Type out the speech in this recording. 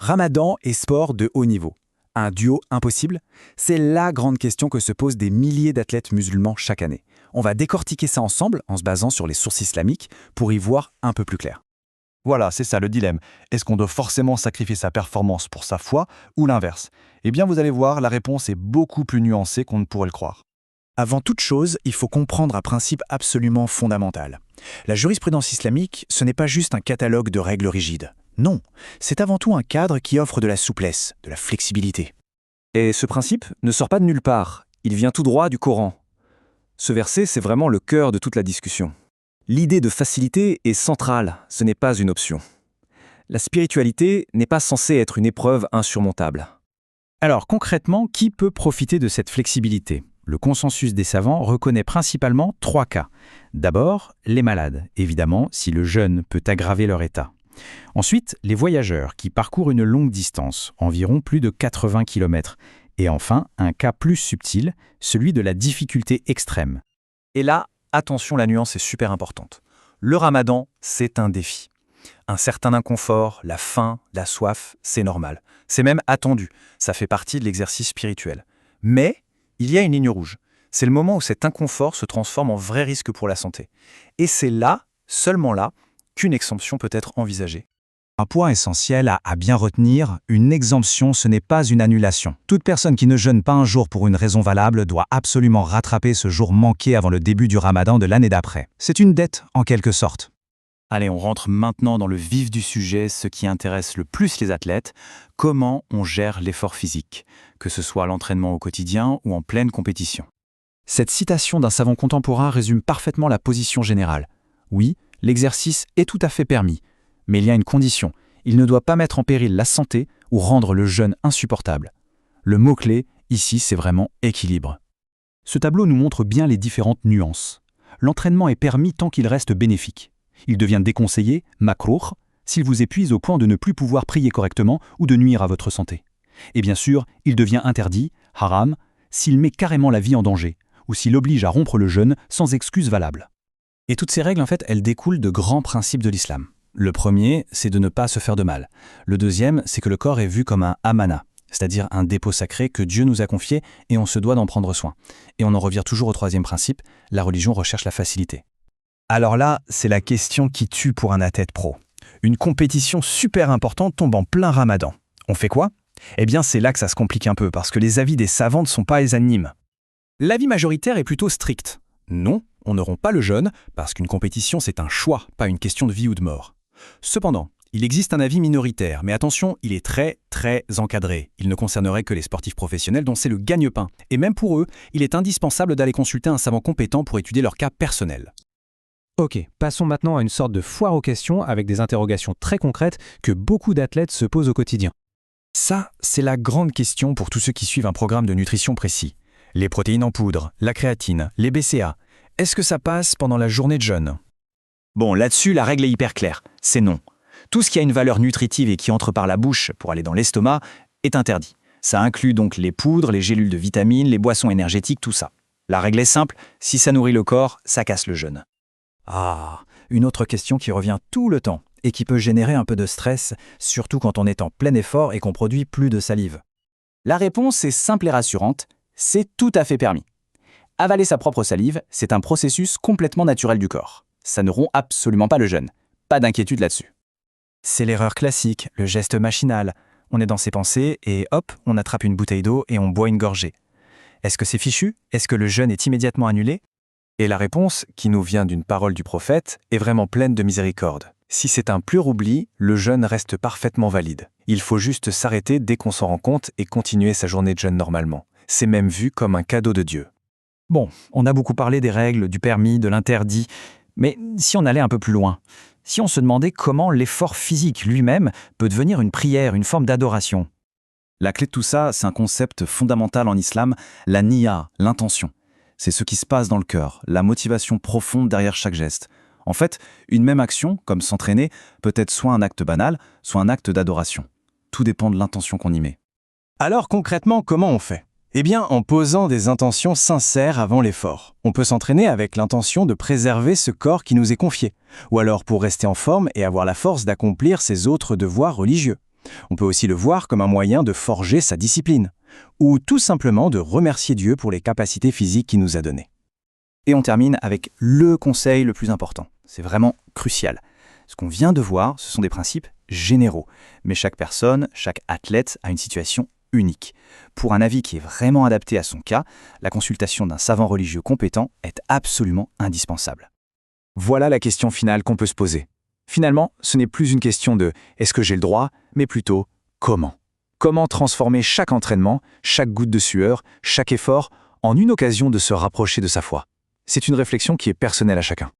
Ramadan et sport de haut niveau. Un duo impossible? C'est la grande question que se posent des milliers d'athlètes musulmans chaque année. On va décortiquer ça ensemble en se basant sur les sources islamiques pour y voir un peu plus clair. Voilà, c'est ça le dilemme. Est-ce qu'on doit forcément sacrifier sa performance pour sa foi ou l'inverse? Eh bien, vous allez voir, la réponse est beaucoup plus nuancée qu'on ne pourrait le croire. Avant toute chose, il faut comprendre un principe absolument fondamental. La jurisprudence islamique, ce n'est pas juste un catalogue de règles rigides. Non, c'est avant tout un cadre qui offre de la souplesse, de la flexibilité. Et ce principe ne sort pas de nulle part, il vient tout droit du Coran. Ce verset, c'est vraiment le cœur de toute la discussion. L'idée de facilité est centrale, ce n'est pas une option. La spiritualité n'est pas censée être une épreuve insurmontable. Alors concrètement, qui peut profiter de cette flexibilité? Le consensus des savants reconnaît principalement 3 cas. D'abord, les malades, évidemment, si le jeûne peut aggraver leur état. Ensuite, les voyageurs qui parcourent une longue distance, environ plus de 80 km. Et enfin, un cas plus subtil, celui de la difficulté extrême. Et là, attention, la nuance est super importante. Le ramadan, c'est un défi. Un certain inconfort, la faim, la soif, c'est normal. C'est même attendu, ça fait partie de l'exercice spirituel. Mais il y a une ligne rouge. C'est le moment où cet inconfort se transforme en vrai risque pour la santé. Et c'est là, seulement là, qu'une exemption peut être envisagée. Un point essentiel à bien retenir, une exemption, ce n'est pas une annulation. Toute personne qui ne jeûne pas un jour pour une raison valable doit absolument rattraper ce jour manqué avant le début du ramadan de l'année d'après. C'est une dette, en quelque sorte. Allez, on rentre maintenant dans le vif du sujet, ce qui intéresse le plus les athlètes, comment on gère l'effort physique, que ce soit l'entraînement au quotidien ou en pleine compétition. Cette citation d'un savant contemporain résume parfaitement la position générale. Oui, l'exercice est tout à fait permis, mais il y a une condition, il ne doit pas mettre en péril la santé ou rendre le jeûne insupportable. Le mot-clé, ici, c'est vraiment équilibre. Ce tableau nous montre bien les différentes nuances. L'entraînement est permis tant qu'il reste bénéfique. Il devient déconseillé, makrouh, s'il vous épuise au point de ne plus pouvoir prier correctement ou de nuire à votre santé. Et bien sûr, il devient interdit, haram, s'il met carrément la vie en danger, ou s'il oblige à rompre le jeûne sans excuse valable. Et toutes ces règles, en fait, elles découlent de grands principes de l'islam. Le premier, c'est de ne pas se faire de mal. Le deuxième, c'est que le corps est vu comme un amana, c'est-à-dire un dépôt sacré que Dieu nous a confié et on se doit d'en prendre soin. Et on en revient toujours au troisième principe, la religion recherche la facilité. Alors là, c'est la question qui tue pour un athlète pro. Une compétition super importante tombe en plein ramadan. On fait quoi? Eh bien, c'est là que ça se complique un peu, parce que les avis des savants ne sont pas unanimes. L'avis majoritaire est plutôt strict. Non, on ne rompt pas le jeûne, parce qu'une compétition c'est un choix, pas une question de vie ou de mort. Cependant, il existe un avis minoritaire, mais attention, il est très encadré. Il ne concernerait que les sportifs professionnels dont c'est le gagne-pain. Et même pour eux, il est indispensable d'aller consulter un savant compétent pour étudier leur cas personnel. Ok, passons maintenant à une sorte de foire aux questions avec des interrogations très concrètes que beaucoup d'athlètes se posent au quotidien. Ça, c'est la grande question pour tous ceux qui suivent un programme de nutrition précis. Les protéines en poudre, la créatine, les BCA. Est-ce que ça passe pendant la journée de jeûne? Bon, là-dessus, la règle est hyper claire, c'est non. Tout ce qui a une valeur nutritive et qui entre par la bouche pour aller dans l'estomac est interdit. Ça inclut donc les poudres, les gélules de vitamines, les boissons énergétiques, tout ça. La règle est simple, si ça nourrit le corps, ça casse le jeûne. Ah, une autre question qui revient tout le temps et qui peut générer un peu de stress, surtout quand on est en plein effort et qu'on produit plus de salive. La réponse est simple et rassurante, c'est tout à fait permis. Avaler sa propre salive, c'est un processus complètement naturel du corps. Ça ne rompt absolument pas le jeûne. Pas d'inquiétude là-dessus. C'est l'erreur classique, le geste machinal. On est dans ses pensées et hop, on attrape une bouteille d'eau et on boit une gorgée. Est-ce que c'est fichu? Est-ce que le jeûne est immédiatement annulé? Et la réponse, qui nous vient d'une parole du prophète, est vraiment pleine de miséricorde. Si c'est un pur oubli, le jeûne reste parfaitement valide. Il faut juste s'arrêter dès qu'on s'en rend compte et continuer sa journée de jeûne normalement. C'est même vu comme un cadeau de Dieu. Bon, on a beaucoup parlé des règles, du permis, de l'interdit, mais si on allait un peu plus loin, si on se demandait comment l'effort physique lui-même peut devenir une prière, une forme d'adoration. La clé de tout ça, c'est un concept fondamental en islam, la niya, l'intention. C'est ce qui se passe dans le cœur, la motivation profonde derrière chaque geste. En fait, une même action, comme s'entraîner, peut être soit un acte banal, soit un acte d'adoration. Tout dépend de l'intention qu'on y met. Alors concrètement, comment on fait? Eh bien, en posant des intentions sincères avant l'effort. On peut s'entraîner avec l'intention de préserver ce corps qui nous est confié, ou alors pour rester en forme et avoir la force d'accomplir ses autres devoirs religieux. On peut aussi le voir comme un moyen de forger sa discipline, ou tout simplement de remercier Dieu pour les capacités physiques qu'il nous a données. Et on termine avec le conseil le plus important. C'est vraiment crucial. Ce qu'on vient de voir, ce sont des principes généraux, mais chaque personne, chaque athlète a une situation unique. Pour un avis qui est vraiment adapté à son cas, la consultation d'un savant religieux compétent est absolument indispensable. Voilà la question finale qu'on peut se poser. Finalement, ce n'est plus une question de « est-ce que j'ai le droit ?», mais plutôt « comment ?» Comment transformer chaque entraînement, chaque goutte de sueur, chaque effort en une occasion de se rapprocher de sa foi ? C'est une réflexion qui est personnelle à chacun.